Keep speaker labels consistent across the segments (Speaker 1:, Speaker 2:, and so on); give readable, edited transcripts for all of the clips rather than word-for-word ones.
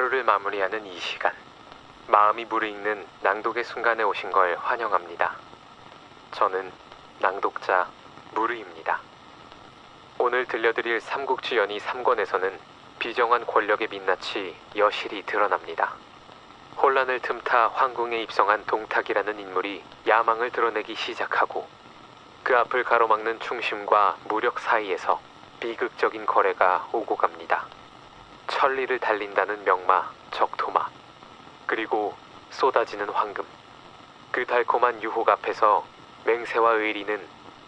Speaker 1: 하루를 마무리하는 이 시간, 마음이 무르익는 낭독의 순간에 오신 걸 환영합니다. 저는 낭독자 무르입니다. 오늘 들려드릴 삼국지연의 3권에서는 비정한 권력의 민낯이 여실히 드러납니다. 혼란을 틈타 황궁에 입성한 동탁이라는 인물이 야망을 드러내기 시작하고, 그 앞을 가로막는 충심과 무력 사이에서 비극적인 거래가 오고 갑니다. 천리를 달린다는 명마, 적토마, 그리고 쏟아지는 황금. 그 달콤한 유혹 앞에서 맹세와 의리는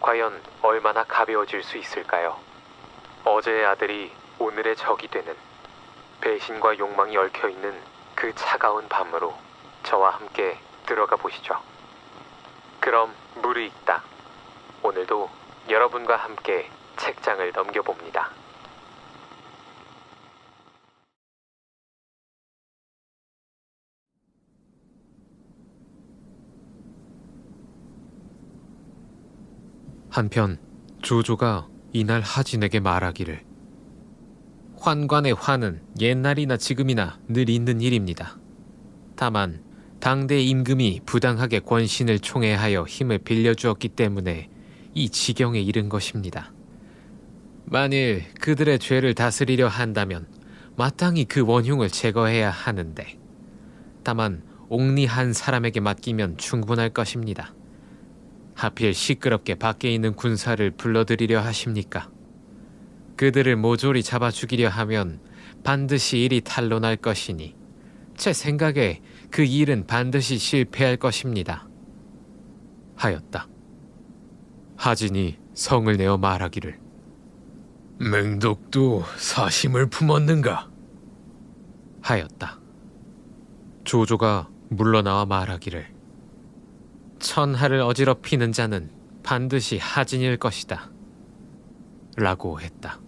Speaker 1: 과연 얼마나 가벼워질 수 있을까요? 어제의 아들이 오늘의 적이 되는, 배신과 욕망이 얽혀있는 그 차가운 밤으로 저와 함께 들어가 보시죠. 그럼 무르익다. 오늘도 여러분과 함께 책장을 넘겨봅니다.
Speaker 2: 한편 조조가 이날 하진에게 말하기를, 환관의 환은 옛날이나 지금이나 늘 있는 일입니다. 다만 당대 임금이 부당하게 권신을 총애하여 힘을 빌려주었기 때문에 이 지경에 이른 것입니다. 만일 그들의 죄를 다스리려 한다면 마땅히 그 원흉을 제거해야 하는데, 다만 옥리 한 사람에게 맡기면 충분할 것입니다. 하필 시끄럽게 밖에 있는 군사를 불러들이려 하십니까? 그들을 모조리 잡아 죽이려 하면 반드시 일이 탄로날 것이니 제 생각에 그 일은 반드시 실패할 것입니다. 하였다. 하진이 성을 내어 말하기를,
Speaker 3: 맹독도 사심을 품었는가?
Speaker 2: 하였다. 조조가 물러나와 말하기를, 천하를 어지럽히는 자는 반드시 하진일 것이다. 라고 했다.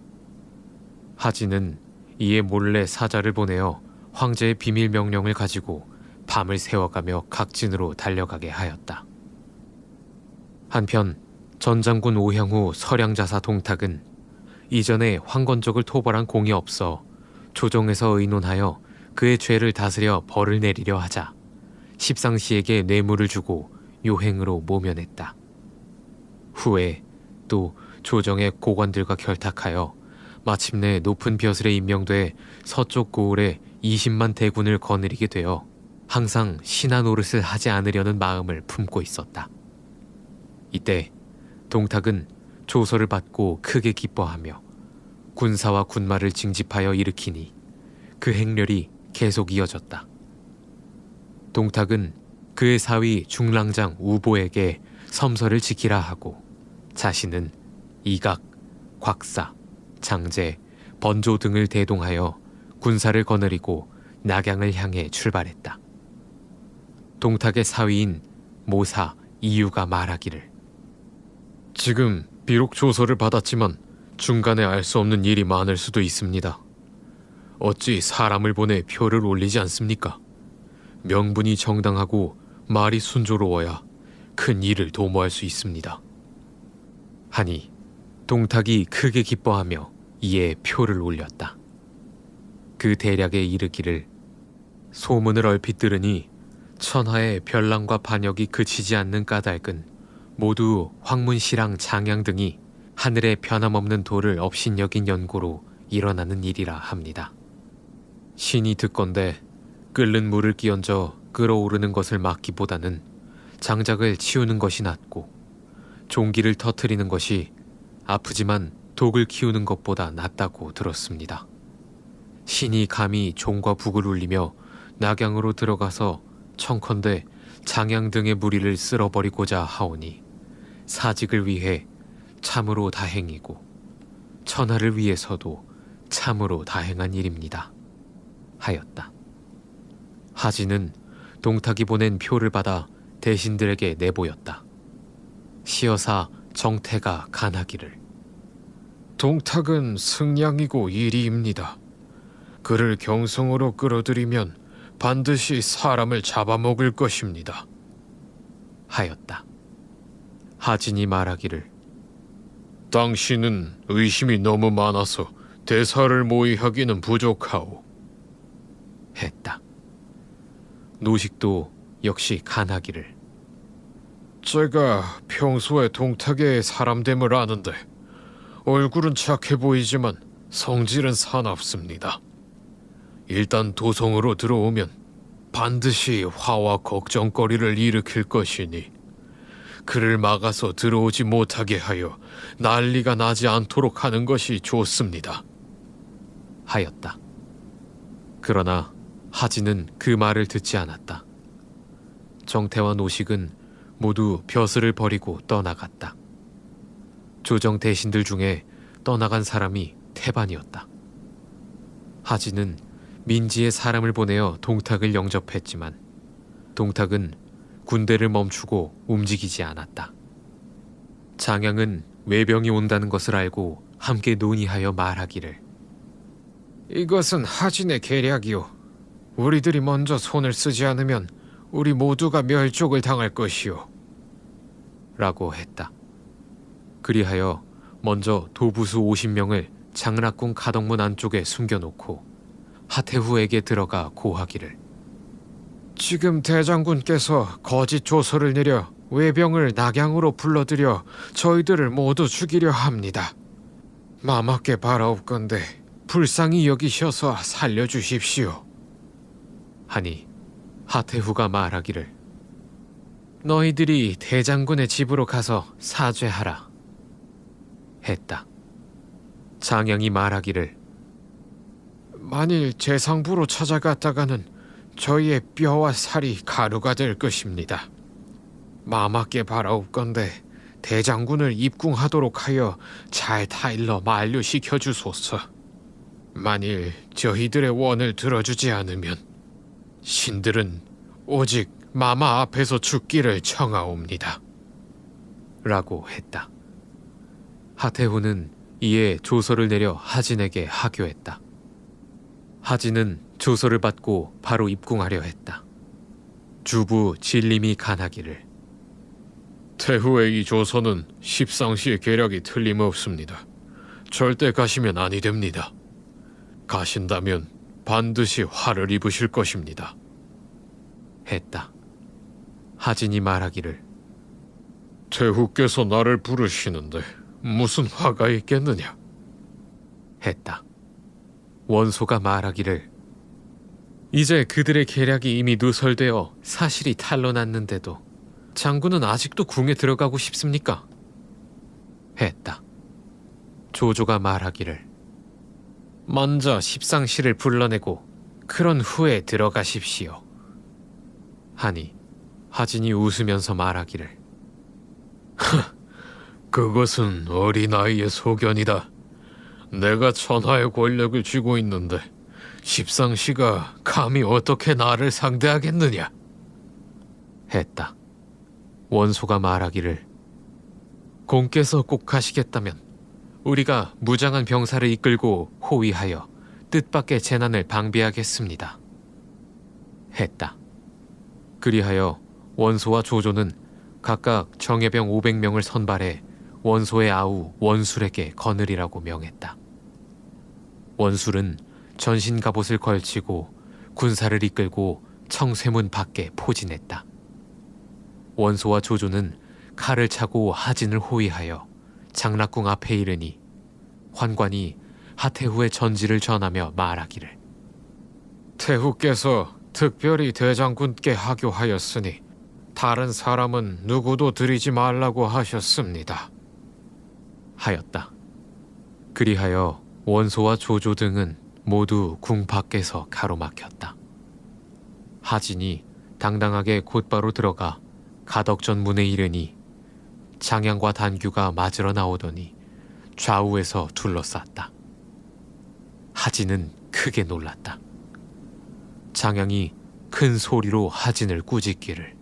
Speaker 2: 하진은 이에 몰래 사자를 보내어 황제의 비밀 명령을 가지고 밤을 새워가며 각진으로 달려가게 하였다. 한편 전장군 오향후 서량자사 동탁은 이전에 황건적을 토벌한 공이 없어 조정에서 의논하여 그의 죄를 다스려 벌을 내리려 하자 십상시에게 뇌물을 주고 요행으로 모면했다. 후에 또 조정의 고관들과 결탁하여 마침내 높은 벼슬에 임명돼 서쪽 고을에 20만 대군을 거느리게 되어 항상 신하 노릇을 하지 않으려는 마음을 품고 있었다. 이때 동탁은 조서를 받고 크게 기뻐하며 군사와 군마를 징집하여 일으키니 그 행렬이 계속 이어졌다. 동탁은 그의 사위 중랑장 우보에게 섬서를 지키라 하고 자신은 이각, 곽사, 장제, 번조 등을 대동하여 군사를 거느리고 낙양을 향해 출발했다. 동탁의 사위인 모사 이유가 말하기를,
Speaker 3: 지금 비록 조서를 받았지만 중간에 알 수 없는 일이 많을 수도 있습니다. 어찌 사람을 보내 표를 올리지 않습니까? 명분이 정당하고 말이 순조로워야 큰 일을 도모할 수 있습니다.
Speaker 2: 하니 동탁이 크게 기뻐하며 이에 표를 올렸다. 그 대략에 이르기를, 소문을 얼핏 들으니 천하의 변랑과 반역이 그치지 않는 까닭은 모두 황문시랑 장양 등이 하늘의 변함없는 도를 업신여긴 연고로 일어나는 일이라 합니다. 신이 듣건대 끓는 물을 끼얹어 끓어오르는 것을 막기보다는 장작을 치우는 것이 낫고, 종기를 터트리는 것이 아프지만 독을 키우는 것보다 낫다고 들었습니다. 신이 감히 종과 북을 울리며 낙양으로 들어가서 청컨대 장양 등의 무리를 쓸어버리고자 하오니 사직을 위해 참으로 다행이고 천하를 위해서도 참으로 다행한 일입니다. 하였다. 하진은 동탁이 보낸 표를 받아 대신들에게 내보였다. 시여사 정태가 간하기를,
Speaker 3: 동탁은 승량이고 이리입니다. 그를 경성으로 끌어들이면 반드시 사람을 잡아먹을 것입니다.
Speaker 2: 하였다. 하진이 말하기를,
Speaker 3: 당신은 의심이 너무 많아서 대사를 모의하기는 부족하오.
Speaker 2: 했다. 노식도 역시 간하기를
Speaker 3: 제가 평소에 동탁의 사람됨을 아는데 얼굴은 착해 보이지만 성질은 사납습니다. 일단 도성으로 들어오면 반드시 화와 걱정거리를 일으킬 것이니 그를 막아서 들어오지 못하게 하여 난리가 나지 않도록 하는 것이 좋습니다.
Speaker 2: 하였다. 그러나 하진은 그 말을 듣지 않았다. 정태와 노식은 모두 벼슬을 버리고 떠나갔다. 조정 대신들 중에 떠나간 사람이 태반이었다. 하진은 민지의 사람을 보내어 동탁을 영접했지만 동탁은 군대를 멈추고 움직이지 않았다. 장양은 외병이 온다는 것을 알고 함께 논의하여 말하기를
Speaker 3: 이것은 하진의 계략이오. 우리들이 먼저 손을 쓰지 않으면 우리 모두가 멸족을 당할 것이오.
Speaker 2: 라고 했다. 그리하여 먼저 도부수 50명을 장락궁 가덕문 안쪽에 숨겨놓고 하태후에게 들어가 고하기를
Speaker 3: 지금 대장군께서 거짓 조서를 내려 외병을 낙양으로 불러들여 저희들을 모두 죽이려 합니다. 마맙게 바라옵건대 불쌍히 여기셔서 살려주십시오.
Speaker 2: 하니 하태후가 말하기를 너희들이 대장군의 집으로 가서 사죄하라 했다. 장양이 말하기를
Speaker 3: 만일 재상부로 찾아갔다가는 저희의 뼈와 살이 가루가 될 것입니다. 마맙게 바라옵건대 대장군을 입궁하도록 하여 잘 타일러 만류시켜 주소서. 만일 저희들의 원을 들어주지 않으면 신들은 오직 마마 앞에서 죽기를 청하옵니다.
Speaker 2: 라고 했다. 하태후는 이에 조서를 내려 하진에게 하교했다. 하진은 조서를 받고 바로 입궁하려 했다. 주부 진림이 간하기를
Speaker 3: 태후의 이 조서는 십상시의 계략이 틀림없습니다. 절대 가시면 아니 됩니다. 가신다면 반드시 화를 입으실 것입니다.
Speaker 2: 했다. 하진이 말하기를
Speaker 3: 태후께서 나를 부르시는데 무슨 화가 있겠느냐?
Speaker 2: 했다. 원소가 말하기를 이제 그들의 계략이 이미 누설되어 사실이 탄로났는데도 장군은 아직도 궁에 들어가고 싶습니까? 했다. 조조가 말하기를 먼저 십상시를 불러내고 그런 후에 들어가십시오. 하니 하진이 웃으면서 말하기를
Speaker 3: 그것은 어린아이의 소견이다. 내가 천하의 권력을 쥐고 있는데 십상시가 감히 어떻게 나를 상대하겠느냐?
Speaker 2: 했다. 원소가 말하기를 공께서 꼭 가시겠다면 우리가 무장한 병사를 이끌고 호위하여 뜻밖의 재난을 방비하겠습니다. 했다. 그리하여 원소와 조조는 각각 정예병 500명을 선발해 원소의 아우 원술에게 거느리라고 명했다. 원술은 전신 갑옷을 걸치고 군사를 이끌고 청쇠문 밖에 포진했다. 원소와 조조는 칼을 차고 하진을 호위하여 장락궁 앞에 이르니 환관이 하태후의 전지를 전하며 말하기를
Speaker 3: 태후께서 특별히 대장군께 하교하였으니 다른 사람은 누구도 들이지 말라고 하셨습니다.
Speaker 2: 하였다. 그리하여 원소와 조조 등은 모두 궁 밖에서 가로막혔다. 하진이 당당하게 곧바로 들어가 가덕전 문에 이르니 장양과 단규가 맞으러 나오더니 좌우에서 둘러쌌다. 하진은 크게 놀랐다. 장양이 큰 소리로 하진을 꾸짖기를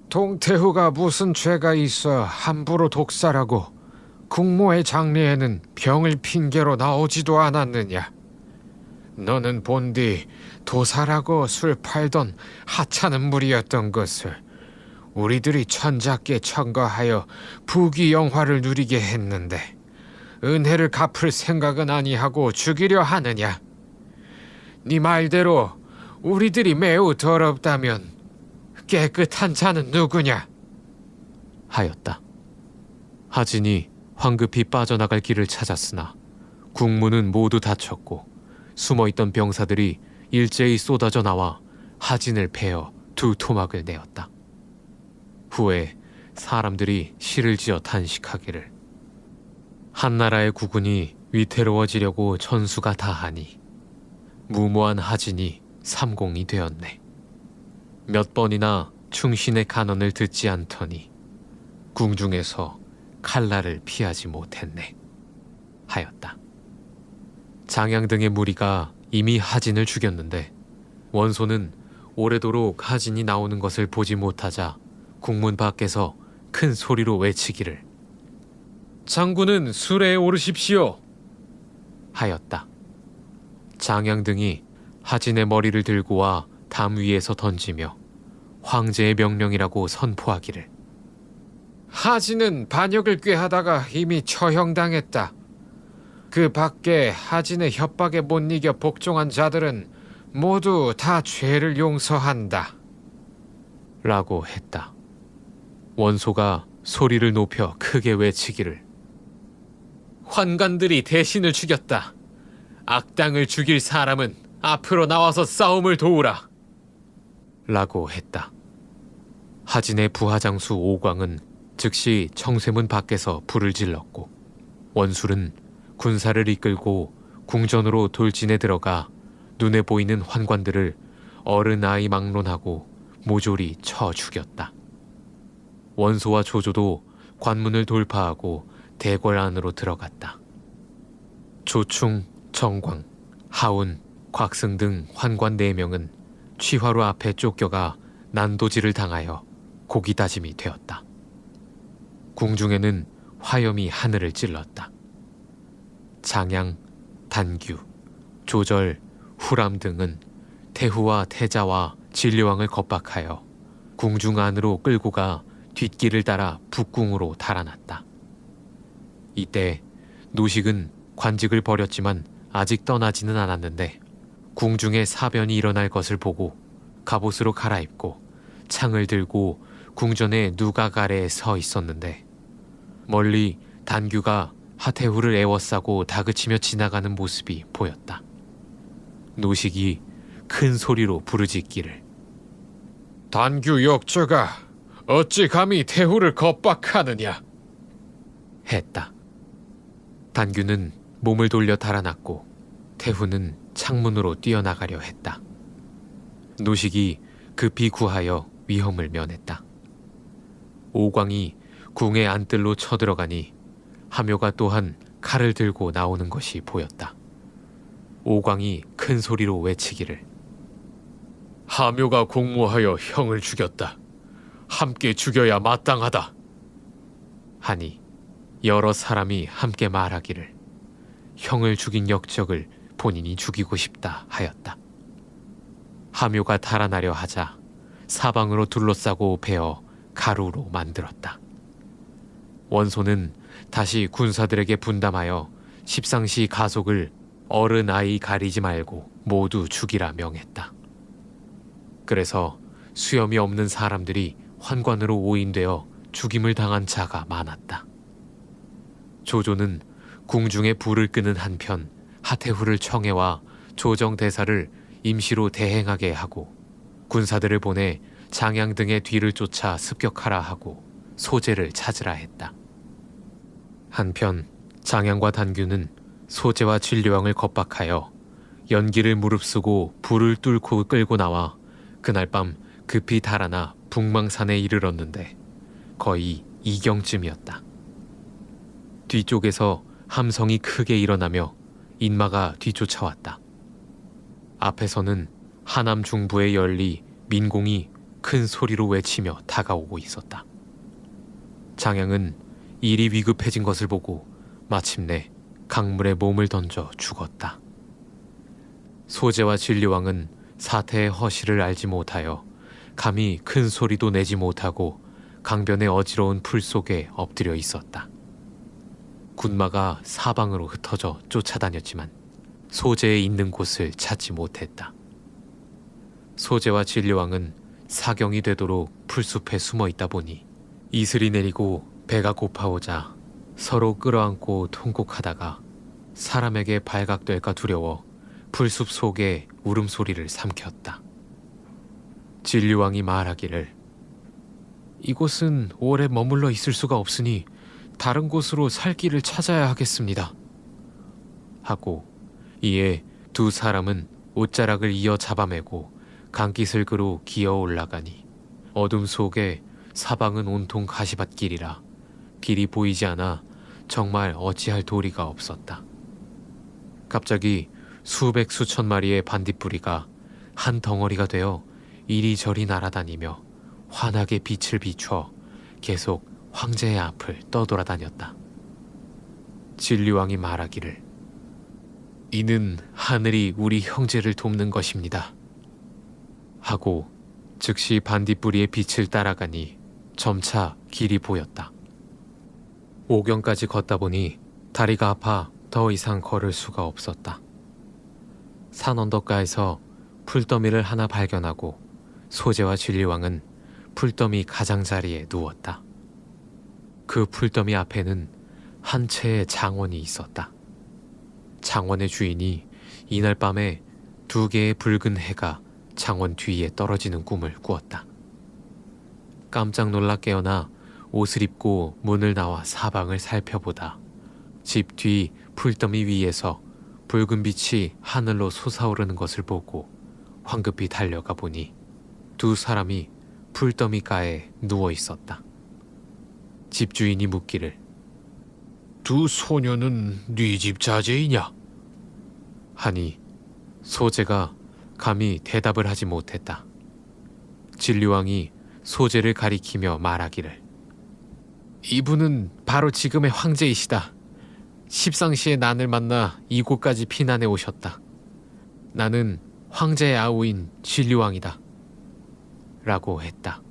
Speaker 3: 동태후가 무슨 죄가 있어 함부로 독살하고 국모의 장례에는 병을 핑계로 나오지도 않았느냐? 너는 본디 도살하고 술 팔던 하찮은 무리였던 것을 우리들이 천자께 청거하여 부귀영화를 누리게 했는데 은혜를 갚을 생각은 아니하고 죽이려 하느냐?
Speaker 2: 네 말대로 우리들이 매우 더럽다면 깨끗한 자는 누구냐? 하였다. 하진이 황급히 빠져나갈 길을 찾았으나 국문은 모두 닫혔고 숨어있던 병사들이 일제히 쏟아져 나와 하진을 베어 두 토막을 내었다. 후에 사람들이 시를 지어 탄식하기를 한나라의 국군이 위태로워지려고 천수가 다하니 무모한 하진이 삼공이 되었네. 몇 번이나 충신의 간언을 듣지 않더니 궁중에서 칼날을 피하지 못했네. 하였다. 장양 등의 무리가 이미 하진을 죽였는데 원소는 오래도록 하진이 나오는 것을 보지 못하자 국문 밖에서 큰 소리로 외치기를 장군은 수레에 오르십시오. 하였다. 장양 등이 하진의 머리를 들고 와 담 위에서 던지며 황제의 명령이라고 선포하기를 하진은 반역을 꾀하다가 이미 처형당했다. 그 밖에 하진의 협박에 못 이겨 복종한 자들은 모두 다 죄를 용서한다. 라고 했다. 원소가 소리를 높여 크게 외치기를 환관들이 대신을 죽였다. 악당을 죽일 사람은 앞으로 나와서 싸움을 도우라. 라고 했다. 하진의 부하장수 오광은 즉시 청쇠문 밖에서 불을 질렀고 원술은 군사를 이끌고 궁전으로 돌진해 들어가 눈에 보이는 환관들을 어른아이 막론하고 모조리 쳐 죽였다. 원소와 조조도 관문을 돌파하고 대궐 안으로 들어갔다. 조충, 정광, 하운, 곽승 등 환관 4명은 취화로 앞에 쫓겨가 난도질을 당하여 고기 다짐이 되었다. 궁중에는 화염이 하늘을 찔렀다. 장양, 단규, 조절, 후람 등은 태후와 태자와 진료왕을 겁박하여 궁중 안으로 끌고 가 뒷길을 따라 북궁으로 달아났다. 이때 노식은 관직을 버렸지만 아직 떠나지는 않았는데 궁중에 사변이 일어날 것을 보고 갑옷으로 갈아입고 창을 들고 궁전의 누각 아래에 서 있었는데 멀리 단규가 하태후를 에워싸고 다그치며 지나가는 모습이 보였다. 노식이 큰 소리로 부르짖기를 단규 역저가 어찌 감히 태후를 겁박하느냐 했다. 단규는 몸을 돌려 달아났고 태후는 창문으로 뛰어나가려 했다. 노식이 급히 구하여 위험을 면했다. 오광이 궁의 안뜰로 쳐들어가니 하묘가 또한 칼을 들고 나오는 것이 보였다. 오광이 큰 소리로 외치기를 하묘가 공모하여 형을 죽였다. 함께 죽여야 마땅하다. 하니 여러 사람이 함께 말하기를 형을 죽인 역적을 본인이 죽이고 싶다 하였다. 하묘가 달아나려 하자 사방으로 둘러싸고 베어 가루로 만들었다. 원소는 다시 군사들에게 분담하여 십상시 가속을 어른 아이 가리지 말고 모두 죽이라 명했다. 그래서 수염이 없는 사람들이 환관으로 오인되어 죽임을 당한 자가 많았다. 조조는 궁중에 불을 끄는 한편 하태후를 청해와 조정대사를 임시로 대행하게 하고 군사들을 보내 장양 등의 뒤를 쫓아 습격하라 하고 소재를 찾으라 했다. 한편 장양과 단규는 소재와 진료왕을 겁박하여 연기를 무릅쓰고 불을 뚫고 끌고 나와 그날 밤 급히 달아나 북망산에 이르렀는데 거의 이경쯤이었다. 뒤쪽에서 함성이 크게 일어나며 인마가 뒤쫓아왔다. 앞에서는 하남 중부의 연리 민공이 큰 소리로 외치며 다가오고 있었다. 장양은 일이 위급해진 것을 보고 마침내 강물에 몸을 던져 죽었다. 소재와 진료왕은 사태의 허실을 알지 못하여 감히 큰 소리도 내지 못하고 강변의 어지러운 풀 속에 엎드려 있었다. 군마가 사방으로 흩어져 쫓아다녔지만 소재의 있는 곳을 찾지 못했다. 소재와 진리왕은 사경이 되도록 풀숲에 숨어 있다 보니 이슬이 내리고 배가 고파오자 서로 끌어안고 통곡하다가 사람에게 발각될까 두려워 풀숲 속에 울음소리를 삼켰다. 진리왕이 말하기를 이곳은 오래 머물러 있을 수가 없으니 다른 곳으로 살 길을 찾아야 하겠습니다. 하고 이에 두 사람은 옷자락을 이어 잡아매고 강기슭으로 기어 올라가니 어둠 속에 사방은 온통 가시밭길이라 길이 보이지 않아 정말 어찌할 도리가 없었다. 갑자기 수백 수천 마리의 반딧불이가 한 덩어리가 되어 이리저리 날아다니며 환하게 빛을 비춰 계속 황제의 앞을 떠돌아다녔다. 진리왕이 말하기를 이는 하늘이 우리 형제를 돕는 것입니다. 하고 즉시 반딧불이의 빛을 따라가니 점차 길이 보였다. 오경까지 걷다 보니 다리가 아파 더 이상 걸을 수가 없었다. 산 언덕가에서 풀더미를 하나 발견하고 소재와 진리왕은 풀더미 가장자리에 누웠다. 그 풀더미 앞에는 한 채의 장원이 있었다. 장원의 주인이 이날 밤에 2개의 붉은 해가 장원 뒤에 떨어지는 꿈을 꾸었다. 깜짝 놀라 깨어나 옷을 입고 문을 나와 사방을 살펴보다 집 뒤 풀더미 위에서 붉은 빛이 하늘로 솟아오르는 것을 보고 황급히 달려가 보니 두 사람이 풀더미가에 누워 있었다. 집주인이 묻기를
Speaker 3: 두 소녀는 네 집 자제이냐?
Speaker 2: 하니 소재가 감히 대답을 하지 못했다. 진리왕이 소재를 가리키며 말하기를 이분은 바로 지금의 황제이시다. 십상시에 난을 만나 이곳까지 피난해 오셨다. 나는 황제의 아우인 진리왕이다. 라고 했다.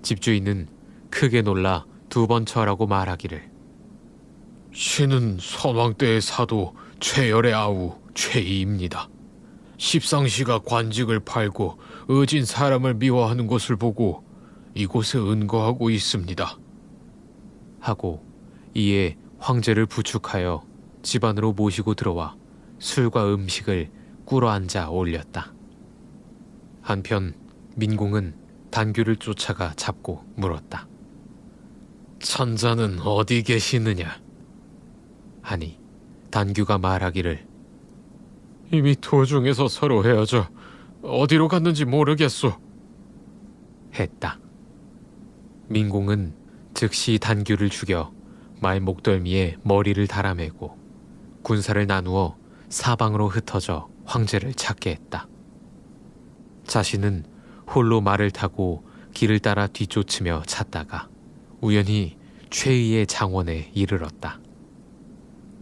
Speaker 2: 집주인은 크게 놀라 2번 절하고 말하기를
Speaker 3: 신은 선왕 때의 사도 최열의 아우 최이입니다. 십상시가 관직을 팔고 의진 사람을 미워하는 것을 보고 이곳에 은거하고 있습니다.
Speaker 2: 하고 이에 황제를 부축하여 집 안으로 모시고 들어와 술과 음식을 꿇어앉아 올렸다. 한편 민공은 단규를 쫓아가 잡고 물었다.
Speaker 3: 천자는 어디 계시느냐?
Speaker 2: 하니 단규가 말하기를
Speaker 3: 이미 도중에서 서로 헤어져 어디로 갔는지 모르겠소.
Speaker 2: 했다. 민공은 즉시 단규를 죽여 말 목덜미에 머리를 달아매고 군사를 나누어 사방으로 흩어져 황제를 찾게 했다. 자신은 홀로 말을 타고 길을 따라 뒤쫓으며 찾다가 우연히 최의의 장원에 이르렀다.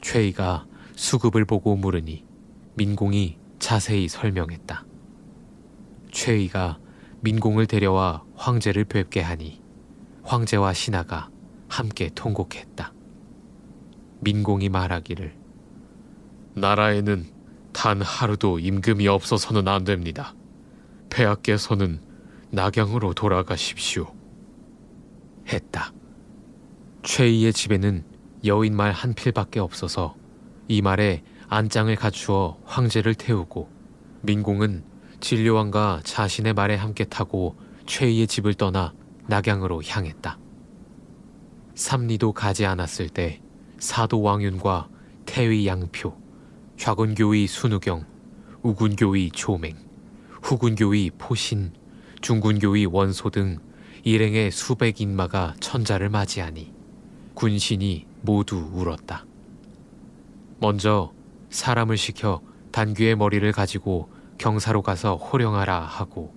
Speaker 2: 최의가 수급을 보고 물으니 민공이 자세히 설명했다. 최의가 민공을 데려와 황제를 뵙게 하니 황제와 신하가 함께 통곡했다. 민공이 말하기를
Speaker 3: 나라에는 단 하루도 임금이 없어서는 안 됩니다. 폐하께서는 낙양으로 돌아가십시오.
Speaker 2: 했다. 최의의 집에는 여인 말 한 필밖에 없어서 이 말에 안장을 갖추어 황제를 태우고 민공은 진료왕과 자신의 말에 함께 타고 최의의 집을 떠나 낙양으로 향했다. 삼리도 가지 않았을 때 사도 왕윤과 태위 양표, 좌군교위 순우경, 우군교위 조맹, 후군교위 포신, 중군교위 원소 등 일행의 수백 인마가 천자를 맞이하니 군신이 모두 울었다. 먼저 사람을 시켜 단규의 머리를 가지고 경사로 가서 호령하라 하고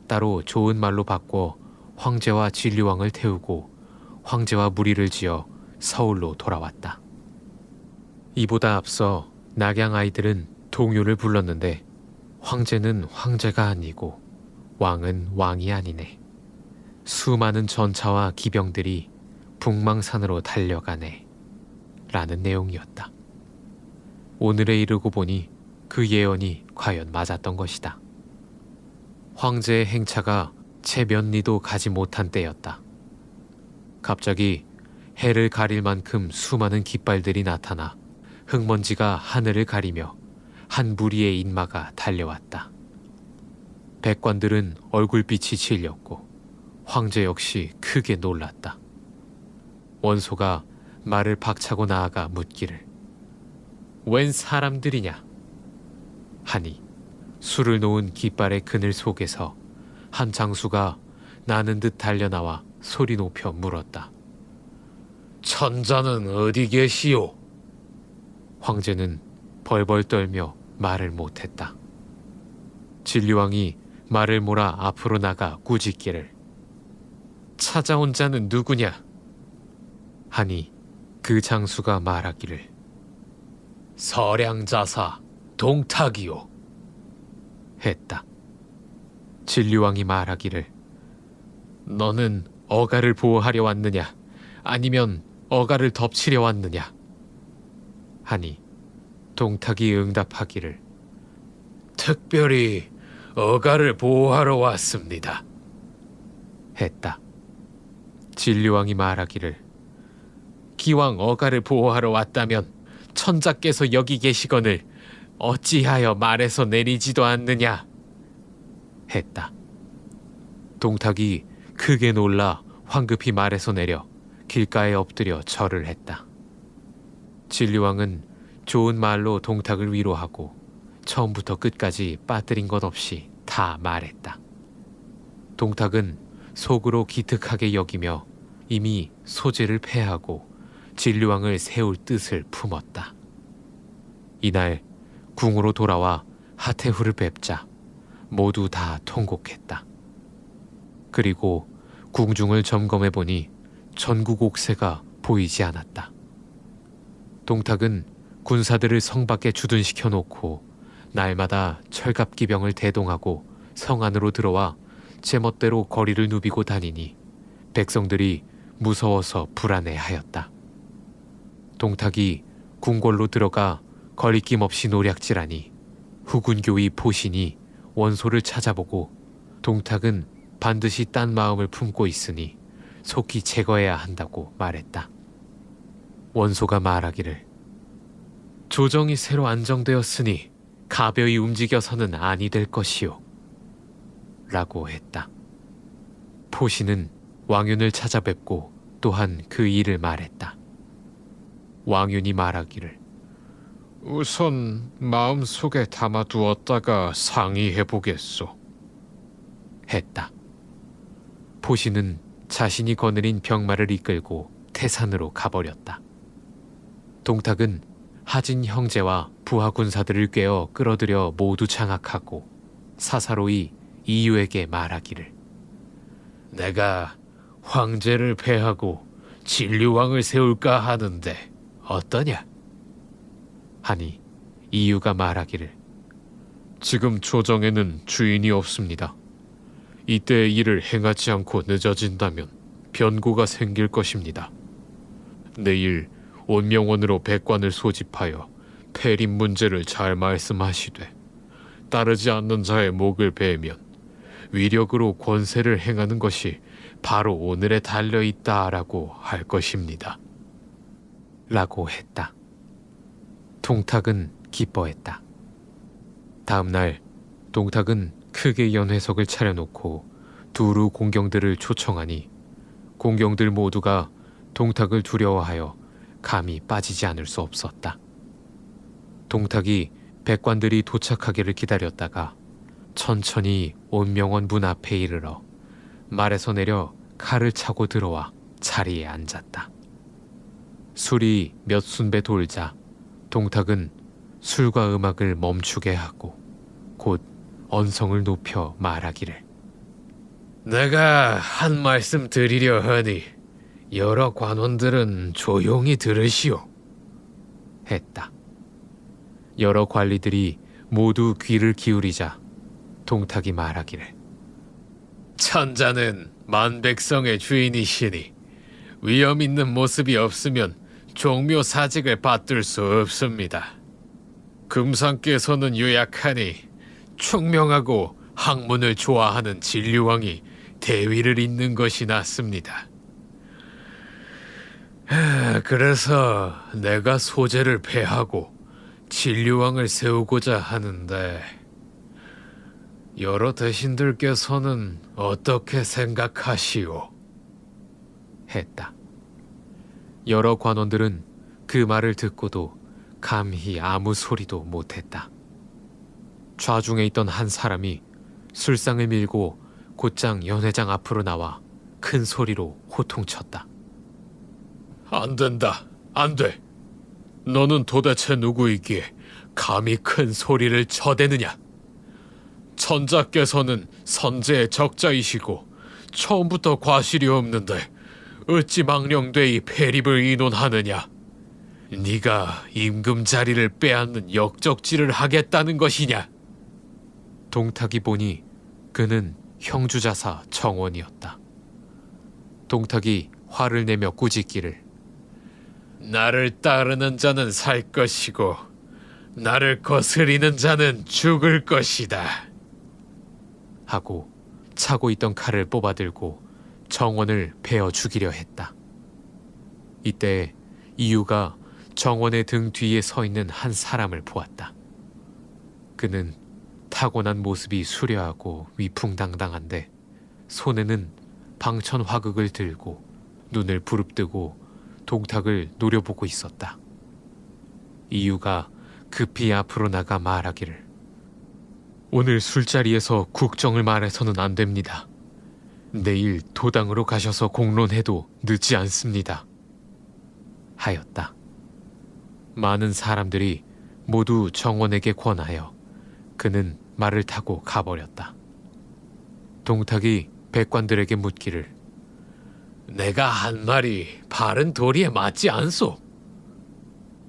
Speaker 2: 따로 좋은 말로 바꿔 황제와 진리왕을 태우고 황제와 무리를 지어 서울로 돌아왔다. 이보다 앞서 낙양 아이들은 동요를 불렀는데 황제는 황제가 아니고 왕은 왕이 아니네. 수많은 전차와 기병들이 북망산으로 달려가네. 라는 내용이었다. 오늘에 이르고 보니 그 예언이 과연 맞았던 것이다. 황제의 행차가 채 몇 리도 가지 못한 때였다. 갑자기 해를 가릴 만큼 수많은 깃발들이 나타나 흙먼지가 하늘을 가리며 한 무리의 인마가 달려왔다. 백관들은 얼굴빛이 질렸고 황제 역시 크게 놀랐다. 원소가 말을 박차고 나아가 묻기를 웬 사람들이냐 하니 술을 놓은 깃발의 그늘 속에서 한 장수가 나는 듯 달려나와 소리 높여 물었다.
Speaker 3: 천자는 어디 계시오?
Speaker 2: 황제는 벌벌 떨며 말을 못했다. 진류왕이 말을 몰아 앞으로 나가 꾸짖기를 찾아온 자는 누구냐 하니 그 장수가 말하기를
Speaker 3: 서량자사 동탁이오.
Speaker 2: 했다. 진류왕이 말하기를 너는 어가를 보호하려 왔느냐 아니면 어가를 덮치려 왔느냐 하니 동탁이 응답하기를
Speaker 3: 특별히 어가를 보호하러 왔습니다.
Speaker 2: 했다. 진류왕이 말하기를 기왕 어가를 보호하러 왔다면 천자께서 여기 계시거늘 어찌하여 말에서 내리지도 않느냐 했다. 동탁이 크게 놀라 황급히 말에서 내려 길가에 엎드려 절을 했다. 진류왕은 좋은 말로 동탁을 위로하고 처음부터 끝까지 빠뜨린 것 없이 다 말했다. 동탁은 속으로 기특하게 여기며 이미 소재를 패하고 진류왕을 세울 뜻을 품었다. 이날 궁으로 돌아와 하태후를 뵙자 모두 다 통곡했다. 그리고 궁중을 점검해보니 전국 옥새가 보이지 않았다. 동탁은 군사들을 성 밖에 주둔시켜 놓고 날마다 철갑기병을 대동하고 성 안으로 들어와 제멋대로 거리를 누비고 다니니 백성들이 무서워서 불안해하였다. 동탁이 궁궐로 들어가 거리낌 없이 노략질하니 후군교의 포신이 원소를 찾아보고 동탁은 반드시 딴 마음을 품고 있으니 속히 제거해야 한다고 말했다. 원소가 말하기를 조정이 새로 안정되었으니 가벼이 움직여서는 아니 될 것이요 라고 했다. 포신은 왕윤을 찾아뵙고 또한 그 일을 말했다. 왕윤이 말하기를
Speaker 3: 우선 마음속에 담아두었다가 상의해보겠소.
Speaker 2: 했다. 포신은 자신이 거느린 병마를 이끌고 태산으로 가버렸다. 동탁은 하진 형제와 부하 군사들을 꿰어 끌어들여 모두 장악하고 사사로이 이유에게 말하기를
Speaker 3: 내가 황제를 패하고 진류왕을 세울까 하는데 어떠냐?
Speaker 2: 하니 이유가 말하기를
Speaker 3: 지금 조정에는 주인이 없습니다. 이때의 일을 행하지 않고 늦어진다면 변고가 생길 것입니다. 내일 온명원으로 백관을 소집하여 폐림 문제를 잘 말씀하시되 따르지 않는 자의 목을 베면 위력으로 권세를 행하는 것이 바로 오늘에 달려있다라고 할 것입니다.
Speaker 2: 라고 했다. 동탁은 기뻐했다. 다음 날 동탁은 크게 연회석을 차려놓고 두루 공경들을 초청하니 공경들 모두가 동탁을 두려워하여 감히 빠지지 않을 수 없었다. 동탁이 백관들이 도착하기를 기다렸다가 천천히 온명원 문 앞에 이르러 말에서 내려 칼을 차고 들어와 자리에 앉았다. 술이 몇 순배 돌자 동탁은 술과 음악을 멈추게 하고 곧 언성을 높여 말하기를
Speaker 3: 내가 한 말씀 드리려 하니 여러 관원들은 조용히 들으시오.
Speaker 2: 했다. 여러 관리들이 모두 귀를 기울이자 동탁이 말하기를
Speaker 3: 천자는 만백성의 주인이시니 위험 있는 모습이 없으면 종묘 사직을 받들 수 없습니다. 금상께서는 유약하니 총명하고 학문을 좋아하는 진류왕이 대위를 잇는 것이 낫습니다. 그래서 내가 소재를 폐하고 진류왕을 세우고자 하는데 여러 대신들께서는 어떻게 생각하시오?
Speaker 2: 했다. 여러 관원들은 그 말을 듣고도 감히 아무 소리도 못했다. 좌중에 있던 한 사람이 술상을 밀고 곧장 연회장 앞으로 나와 큰 소리로 호통쳤다.
Speaker 3: 안 된다. 안 돼. 너는 도대체 누구이기에 감히 큰 소리를 쳐대느냐? 천자께서는 선제의 적자이시고 처음부터 과실이 없는데 어찌 망령되이 폐립을 의논하느냐? 네가 임금 자리를 빼앗는 역적질을 하겠다는 것이냐?
Speaker 2: 동탁이 보니 그는 형주자사 정원이었다. 동탁이 화를 내며 꾸짖기를
Speaker 3: 나를 따르는 자는 살 것이고 나를 거스리는 자는 죽을 것이다.
Speaker 2: 하고 차고 있던 칼을 뽑아들고 정원을 베어 죽이려 했다. 이때 이유가 정원의 등 뒤에 서 있는 한 사람을 보았다. 그는 타고난 모습이 수려하고 위풍당당한데 손에는 방천 화극을 들고 눈을 부릅뜨고 동탁을 노려보고 있었다. 이유가 급히 앞으로 나가 말하기를 오늘 술자리에서 국정을 말해서는 안 됩니다. 내일 도당으로 가셔서 공론해도 늦지 않습니다. 하였다. 많은 사람들이 모두 정원에게 권하여 그는 말을 타고 가버렸다. 동탁이 백관들에게 묻기를
Speaker 3: 내가 한 말이 바른 도리에 맞지 않소?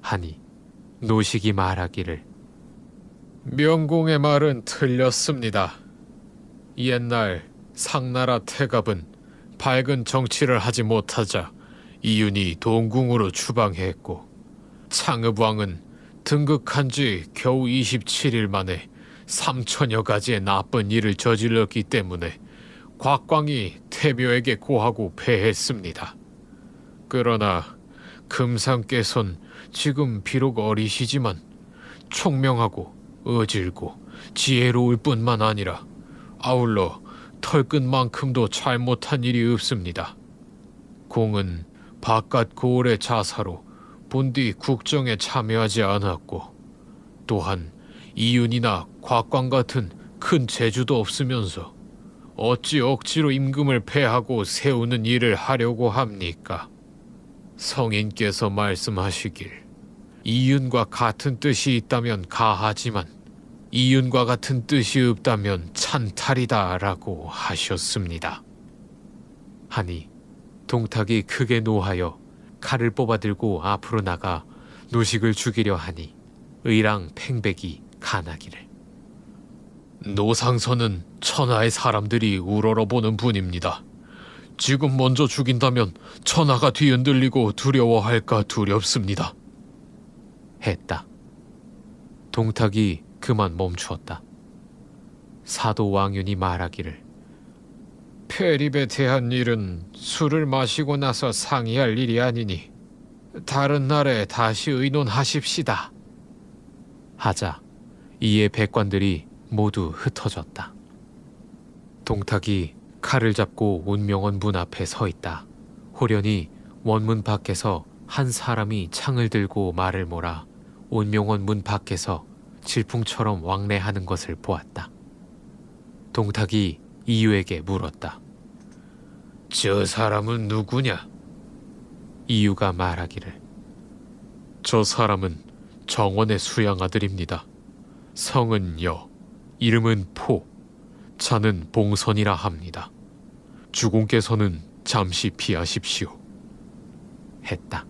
Speaker 2: 하니 노식이 말하기를
Speaker 3: 명공의 말은 틀렸습니다. 옛날 상나라 태갑은 밝은 정치를 하지 못하자 이윤이 동궁으로 추방했고 창읍왕은 등극한 지 겨우 27일 만에 3천여 가지의 나쁜 일을 저질렀기 때문에 곽광이 태묘에게 고하고 패했습니다. 그러나 금상께서는 지금 비록 어리시지만 총명하고 어질고 지혜로울 뿐만 아니라 아울러 털끝만큼도 잘못한 일이 없습니다. 공은 바깥 고을의 자사로 본디 국정에 참여하지 않았고 또한 이윤이나 곽광 같은 큰 재주도 없으면서 어찌 억지로 임금을 패하고 세우는 일을 하려고 합니까? 성인께서 말씀하시길 이윤과 같은 뜻이 있다면 가하지만 이윤과 같은 뜻이 없다면 찬탈이다라고 하셨습니다.
Speaker 2: 하니 동탁이 크게 노하여 칼을 뽑아들고 앞으로 나가 노식을 죽이려 하니 의랑 팽백이 간하기를
Speaker 3: 노상선은 천하의 사람들이 우러러보는 분입니다. 지금 먼저 죽인다면 천하가 뒤흔들리고 두려워할까 두렵습니다.
Speaker 2: 했다. 동탁이 그만 멈추었다. 사도 왕윤이 말하기를
Speaker 3: 폐립에 대한 일은 술을 마시고 나서 상의할 일이 아니니 다른 날에 다시 의논하십시다.
Speaker 2: 하자 이에 백관들이 모두 흩어졌다. 동탁이 칼을 잡고 운명원 문 앞에 서 있다. 호련히 원문 밖에서 한 사람이 창을 들고 말을 몰아 운명원 문 밖에서 질풍처럼 왕래하는 것을 보았다. 동탁이 이유에게 물었다.
Speaker 3: 저 사람은 누구냐?
Speaker 2: 이유가 말하기를
Speaker 3: 저 사람은 정원의 수양 아들입니다. 성은 여, 이름은 포, 자는 봉선이라 합니다. 주공께서는 잠시 피하십시오.
Speaker 2: 했다.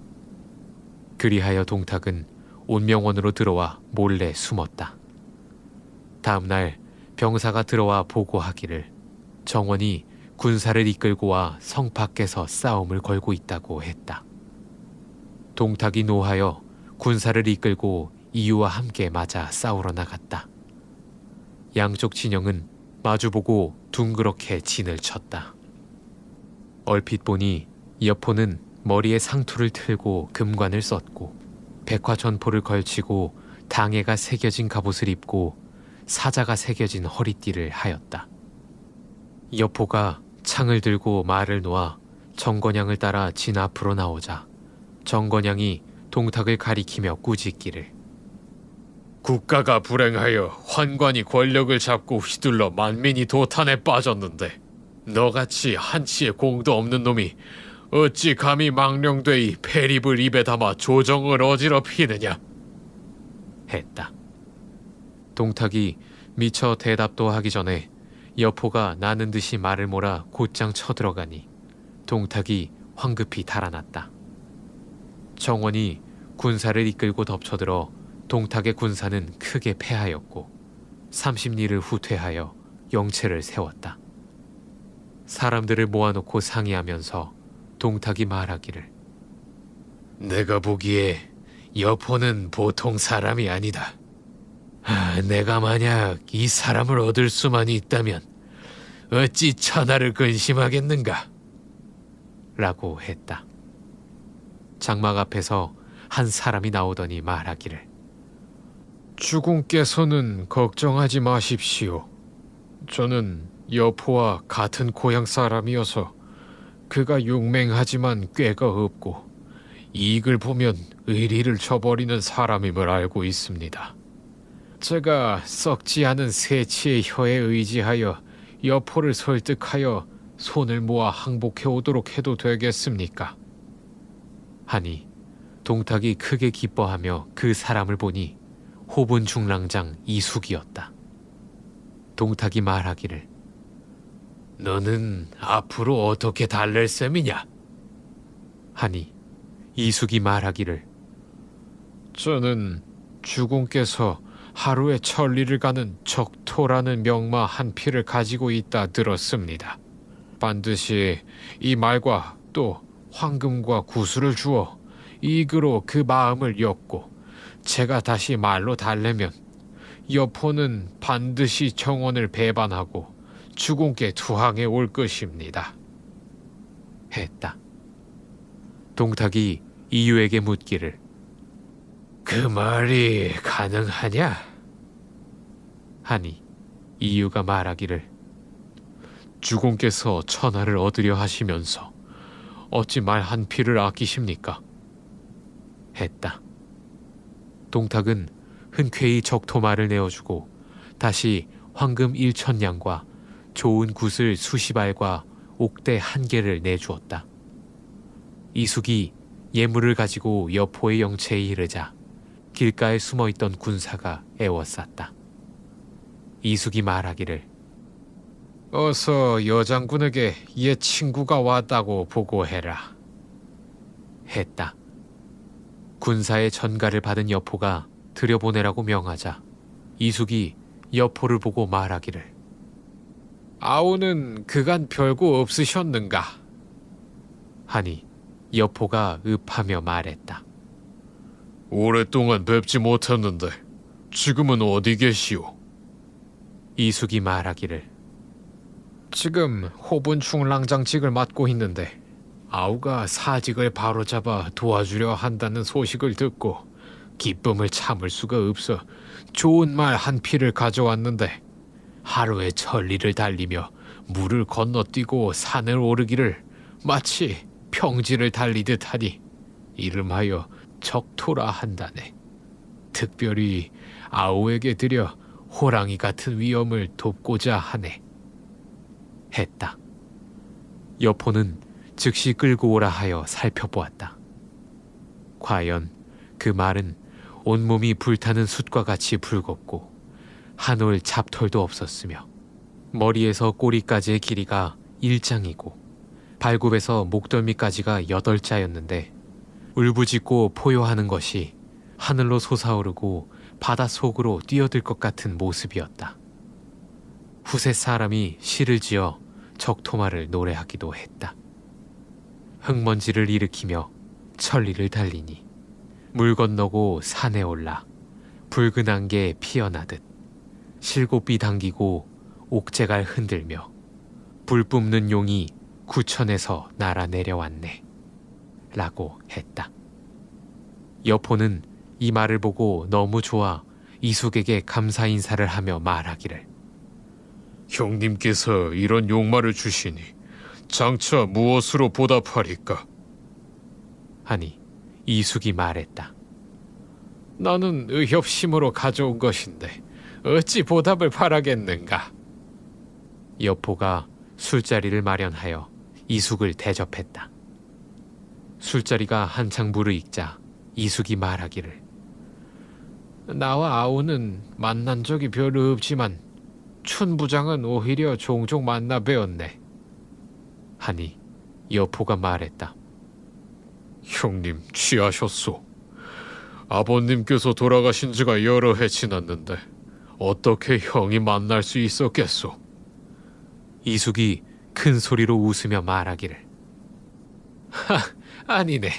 Speaker 2: 그리하여 동탁은 온명원으로 들어와 몰래 숨었다. 다음 날 병사가 들어와 보고하기를 정원이 군사를 이끌고 와 성 밖에서 싸움을 걸고 있다고 했다. 동탁이 노하여 군사를 이끌고 이유와 함께 맞아 싸우러 나갔다. 양쪽 진영은 마주보고 둥그렇게 진을 쳤다. 얼핏 보니 여포는 머리에 상투를 틀고 금관을 썼고 백화전포를 걸치고 당해가 새겨진 갑옷을 입고 사자가 새겨진 허리띠를 하였다. 여포가 창을 들고 말을 놓아 정건양을 따라 진 앞으로 나오자 정건양이 동탁을 가리키며 꾸짖기를
Speaker 3: 국가가 불행하여 환관이 권력을 잡고 휘둘러 만민이 도탄에 빠졌는데 너같이 한치의 공도 없는 놈이 어찌 감히 망령되이 패립을 입에 담아 조정을 어지럽히느냐.
Speaker 2: 했다. 동탁이 미처 대답도 하기 전에 여포가 나는 듯이 말을 몰아 곧장 쳐들어가니 동탁이 황급히 달아났다. 정원이 군사를 이끌고 덮쳐들어 동탁의 군사는 크게 패하였고 30리를 후퇴하여 영체를 세웠다. 사람들을 모아놓고 상의하면서 동탁이 말하기를
Speaker 3: 내가 보기에 여포는 보통 사람이 아니다. 내가 만약 이 사람을 얻을 수만 있다면 어찌 천하를 근심하겠는가.
Speaker 2: 라고 했다. 장막 앞에서 한 사람이 나오더니 말하기를
Speaker 3: 주공께서는 걱정하지 마십시오. 저는 여포와 같은 고향 사람이어서 그가 용맹하지만 꾀가 없고 이익을 보면 의리를 저버리는 사람임을 알고 있습니다. 제가 썩지 않은 세치의 혀에 의지하여 여포를 설득하여 손을 모아 항복해 오도록 해도 되겠습니까?
Speaker 2: 하니 동탁이 크게 기뻐하며 그 사람을 보니 호분 중랑장 이숙이었다. 동탁이 말하기를
Speaker 3: 너는 앞으로 어떻게 달랠 셈이냐?
Speaker 2: 하니 이숙이 말하기를
Speaker 3: 저는 주공께서 하루에 천리를 가는 적토라는 명마 한 필을 가지고 있다 들었습니다. 반드시 이 말과 또 황금과 구슬을 주어 이익으로 그 마음을 엮고 제가 다시 말로 달래면 여포는 반드시 정원을 배반하고 주공께 투항해 올 것입니다.
Speaker 2: 했다. 동탁이 이유에게 묻기를
Speaker 3: 그 말이 가능하냐?
Speaker 2: 하니 이유가 말하기를
Speaker 3: 주공께서 천하를 얻으려 하시면서 어찌 말 한 피를 아끼십니까?
Speaker 2: 했다. 동탁은 흔쾌히 적토말을 내어주고 다시 황금 1,000냥과 좋은 굿을 수십 알과 옥대 1개를 내주었다. 이숙이 예물을 가지고 여포의 영체에 이르자 길가에 숨어있던 군사가 애워쌌다. 이숙이 말하기를
Speaker 3: 어서 여장군에게 옛 친구가 왔다고 보고해라.
Speaker 2: 했다. 군사의 전가를 받은 여포가 들여보내라고 명하자 이숙이 여포를 보고 말하기를
Speaker 3: 아우는 그간 별거 없으셨는가?
Speaker 2: 하니 여포가 읍하며 말했다.
Speaker 3: 오랫동안 뵙지 못했는데 지금은 어디 계시오?
Speaker 2: 이숙이 말하기를
Speaker 3: 지금 호분 충랑장직을 맡고 있는데 아우가 사직을 바로잡아 도와주려 한다는 소식을 듣고 기쁨을 참을 수가 없어 좋은 말 한 피를 가져왔는데 하루에 천리를 달리며 물을 건너뛰고 산을 오르기를 마치 평지를 달리듯 하니 이름하여 적토라 한다네. 특별히 아우에게 드려 호랑이 같은 위험을 돕고자 하네.
Speaker 2: 했다. 여포는 즉시 끌고 오라 하여 살펴보았다. 과연 그 말은 온몸이 불타는 숯과 같이 붉었고 한 올 잡털도 없었으며 머리에서 꼬리까지의 길이가 1장이고 발굽에서 목덜미까지가 8자였는데 울부짖고 포효하는 것이 하늘로 솟아오르고 바닷속으로 뛰어들 것 같은 모습이었다. 후세 사람이 시를 지어 적토마를 노래하기도 했다. 흙먼지를 일으키며 천리를 달리니 물 건너고 산에 올라 붉은 안개에 피어나듯 실고비 당기고 옥제갈 흔들며 불 뿜는 용이 구천에서 날아 내려왔네 라고 했다. 여포는 이 말을 보고 너무 좋아 이숙에게 감사 인사를 하며 말하기를
Speaker 3: 형님께서 이런 용마를 주시니 장차 무엇으로 보답하리까?
Speaker 2: 하니 이숙이 말했다. 너는 의협심으로 가져온 것인데 어찌 보답을 바라겠는가? 여포가 술자리를 마련하여 이숙을 대접했다. 술자리가 한창 무르익자 이숙이 말하기를 나와 아우는 만난 적이 별로 없지만 춘부장은 오히려 종종 만나 뵈었네. 하니 여포가 말했다.
Speaker 3: 형님 취하셨소. 아버님께서 돌아가신 지가 여러 해 지났는데 어떻게 형이 만날 수 있었겠소?
Speaker 2: 이숙이 큰 소리로 웃으며 말하기를 아니네.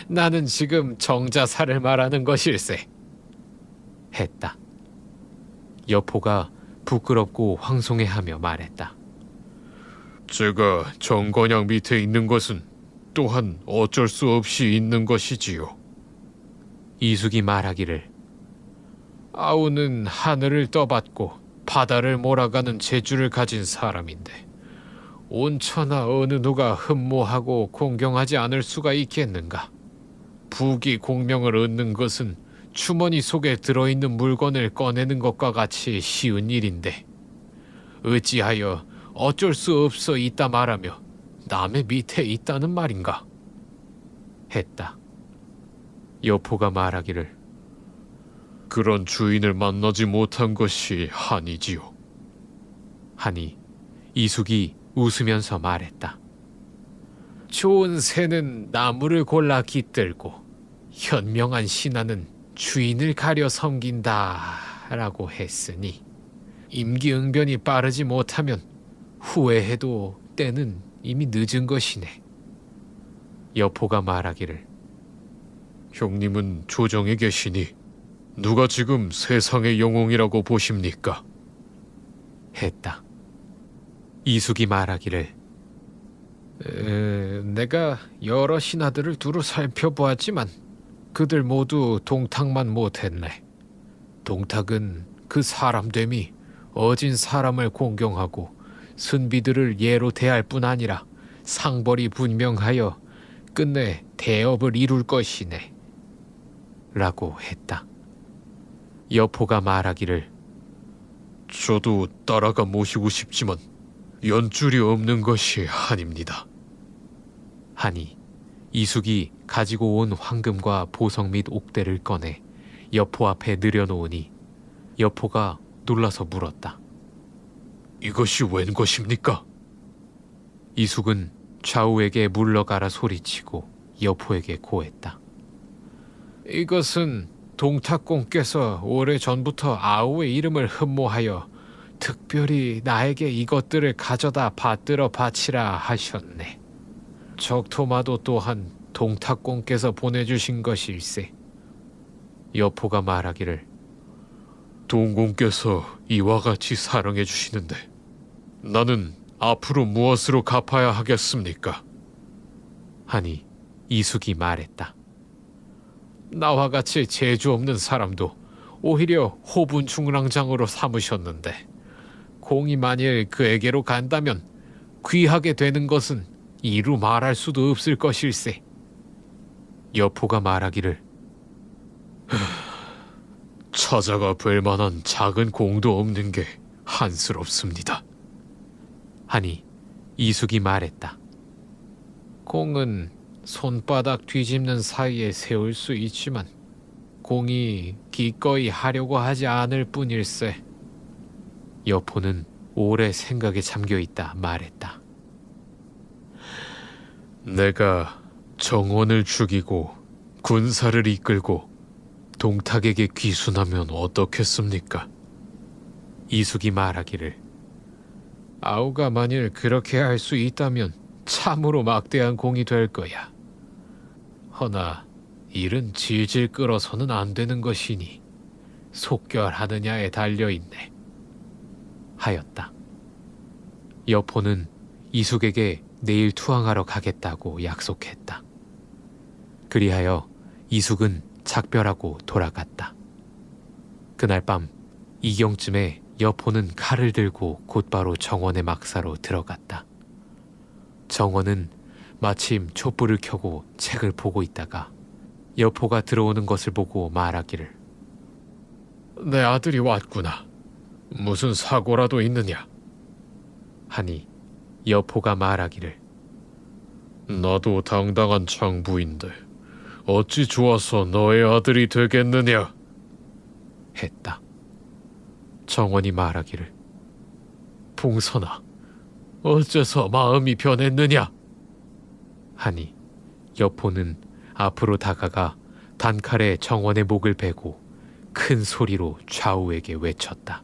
Speaker 2: 나는 지금 정자사를 말하는 것일세. 했다. 여포가 부끄럽고 황송해하며 말했다.
Speaker 3: 제가 정건양 밑에 있는 것은 또한 어쩔 수 없이 있는 것이지요.
Speaker 2: 이숙이 말하기를 아우는 하늘을 떠받고 바다를 몰아가는 재주를 가진 사람인데 온천하 어느 누가 흠모하고 공경하지 않을 수가 있겠는가? 부귀 공명을 얻는 것은 주머니 속에 들어있는 물건을 꺼내는 것과 같이 쉬운 일인데 어찌하여 어쩔 수 없어 있다 말하며 남의 밑에 있다는 말인가? 했다. 여포가 말하기를
Speaker 3: 그런 주인을 만나지 못한 것이 한이지요.
Speaker 2: 하니 이숙이 웃으면서 말했다. 좋은 새는 나무를 골라 깃들고 현명한 신하는 주인을 가려 섬긴다 라고 했으니 임기응변이 빠르지 못하면 후회해도 때는 이미 늦은 것이네. 여포가 말하기를
Speaker 3: 형님은 조정에 계시니 누가 지금 세상의 영웅이라고 보십니까?
Speaker 2: 했다. 이숙이 말하기를 내가 여러 신하들을 두루 살펴보았지만 그들 모두 동탁만 못했네. 동탁은 그 사람됨이 어진 사람을 공경하고 순비들을 예로 대할 뿐 아니라 상벌이 분명하여 끝내 대업을 이룰 것이네 라고 했다. 여포가 말하기를
Speaker 3: 저도 따라가 모시고 싶지만 연줄이 없는 것이 한입니다.
Speaker 2: 하니 이숙이 가지고 온 황금과 보석 및 옥대를 꺼내 여포 앞에 늘여놓으니 여포가 놀라서 물었다.
Speaker 3: 이것이 웬 것입니까?
Speaker 2: 이숙은 좌우에게 물러가라 소리치고 여포에게 고했다. 이것은 동탁공께서 오래전부터 아우의 이름을 흠모하여 특별히 나에게 이것들을 가져다 받들어 바치라 하셨네. 적토마도 또한 동탁공께서 보내주신 것일세. 여포가 말하기를
Speaker 3: 동공께서 이와 같이 사랑해 주시는데 나는 앞으로 무엇으로 갚아야 하겠습니까?
Speaker 2: 하니 이숙이 말했다. 나와 같이 재주 없는 사람도 오히려 호분 중랑장으로 삼으셨는데 공이 만일 그에게로 간다면 귀하게 되는 것은 이루 말할 수도 없을 것일세. 여포가 말하기를
Speaker 3: 찾아가 뵐 만한 작은 공도 없는 게 한스럽습니다.
Speaker 2: 하니 이숙이 말했다. 공은 손바닥 뒤집는 사이에 세울 수 있지만 공이 기꺼이 하려고 하지 않을 뿐일세. 여포는 오래 생각에 잠겨있다 말했다.
Speaker 3: 내가 정원을 죽이고 군사를 이끌고 동탁에게 귀순하면 어떻겠습니까?
Speaker 2: 이숙이 말하기를 아우가 만일 그렇게 할 수 있다면 참으로 막대한 공이 될 거야. 허나 일은 질질 끌어서는 안 되는 것이니 속결하느냐에 달려있네. 하였다. 여포는 이숙에게 내일 투항하러 가겠다고 약속했다. 그리하여 이숙은 작별하고 돌아갔다. 그날 밤 이경쯤에 여포는 칼을 들고 곧바로 정원의 막사로 들어갔다. 정원은 마침 촛불을 켜고 책을 보고 있다가 여포가 들어오는 것을 보고 말하기를,
Speaker 3: 내 아들이 왔구나. 무슨 사고라도 있느냐?
Speaker 2: 하니 여포가 말하기를,
Speaker 3: 나도 당당한 장부인데 어찌 좋아서 너의 아들이 되겠느냐?
Speaker 2: 했다. 정원이 말하기를,
Speaker 3: 풍선아, 어째서 마음이 변했느냐?
Speaker 2: 하니 여포는 앞으로 다가가 단칼에 정원의 목을 베고 큰 소리로 좌우에게 외쳤다.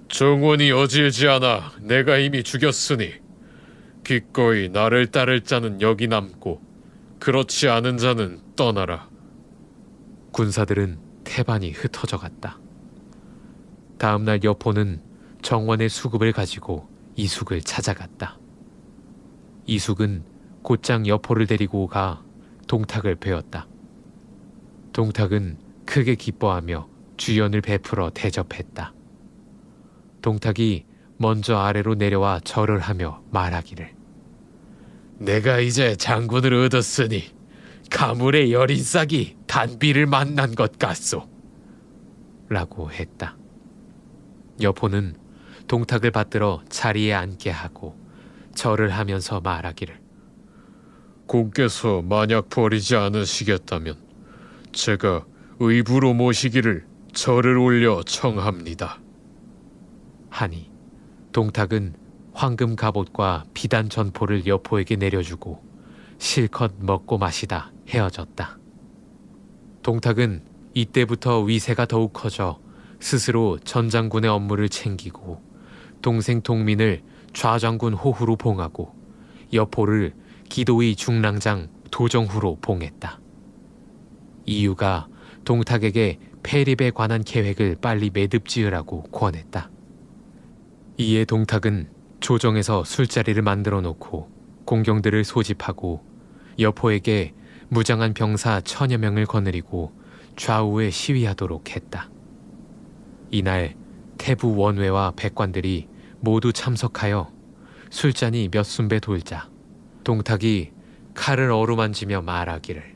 Speaker 3: 정원이 어질지 않아 내가 이미 죽였으니 기꺼이 나를 따를 자는 여기 남고 그렇지 않은 자는 떠나라.
Speaker 2: 군사들은 태반이 흩어져 갔다. 다음날 여포는 정원의 수급을 가지고 이숙을 찾아갔다. 이숙은 곧장 여포를 데리고 가 동탁을 베었다. 동탁은 크게 기뻐하며 주연을 베풀어 대접했다. 동탁이 먼저 아래로 내려와 절을 하며 말하기를,
Speaker 3: 내가 이제 장군을 얻었으니 가물의 여린 싹이 단비를 만난 것 같소.
Speaker 2: 라고 했다. 여포는 동탁을 받들어 자리에 앉게 하고 절을 하면서 말하기를,
Speaker 3: 공께서 만약 버리지 않으시겠다면 제가 의부로 모시기를 절을 올려 청합니다.
Speaker 2: 하니 동탁은 황금 갑옷과 비단 전포를 여포에게 내려주고 실컷 먹고 마시다 헤어졌다. 동탁은 이때부터 위세가 더욱 커져 스스로 전장군의 업무를 챙기고 동생 동민을 좌장군 호후로 봉하고 여포를 기도의 중랑장 도정후로 봉했다. 이유가 동탁에게 폐립에 관한 계획을 빨리 매듭지으라고 권했다. 이에 동탁은 조정에서 술자리를 만들어 놓고 공경들을 소집하고 여포에게 무장한 병사 1000여 명을 거느리고 좌우에 시위하도록 했다. 이날 태부 원외와 백관들이 모두 참석하여 술잔이 몇 순배 돌자 동탁이 칼을 어루만지며 말하기를,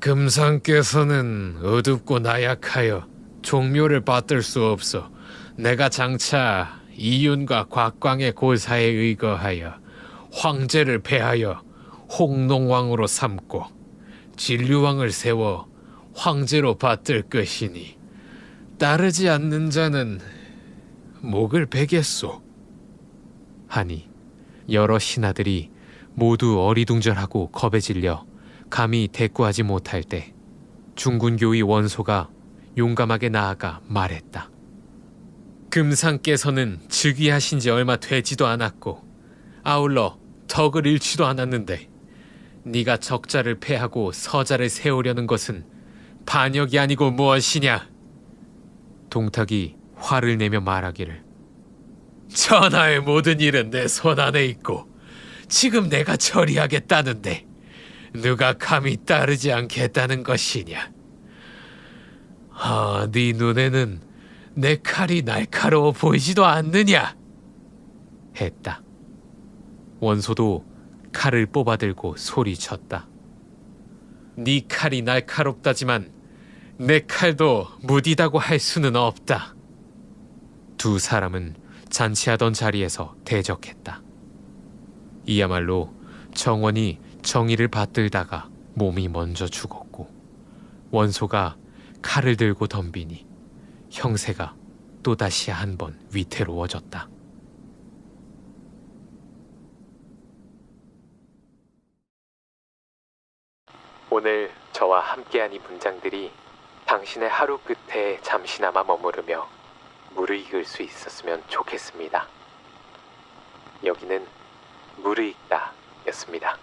Speaker 3: 금상께서는 어둡고 나약하여 종묘를 받들 수 없어 내가 장차 이윤과 곽광의 고사에 의거하여 황제를 패하여 홍농왕으로 삼고 진류왕을 세워 황제로 받들 것이니 따르지 않는 자는 목을 베겠소.
Speaker 2: 하니 여러 신하들이 모두 어리둥절하고 겁에 질려 감히 대꾸하지 못할 때 중군교의 원소가 용감하게 나아가 말했다. 금상께서는 즉위하신 지 얼마 되지도 않았고 아울러 덕을 잃지도 않았는데 네가 적자를 패하고 서자를 세우려는 것은 반역이 아니고 무엇이냐? 동탁이 화를 내며 말하기를,
Speaker 3: 전하의 모든 일은 내 손 안에 있고 지금 내가 처리하겠다는데 누가 감히 따르지 않겠다는 것이냐? 네 눈에는 내 칼이 날카로워 보이지도 않느냐?
Speaker 2: 했다. 원소도 칼을 뽑아들고 소리쳤다. 네 칼이 날카롭다지만 내 칼도 무디다고 할 수는 없다. 두 사람은 잔치하던 자리에서 대적했다. 이야말로 정원이 정의를 받들다가 몸이 먼저 죽었고 원소가 칼을 들고 덤비니 형세가 또다시 한 번 위태로워졌다. 오늘 저와 함께한 이 문장들이 당신의 하루 끝에 잠시나마 머무르며 무르익을 수 있었으면 좋겠습니다. 여기는 무르익다 였습니다.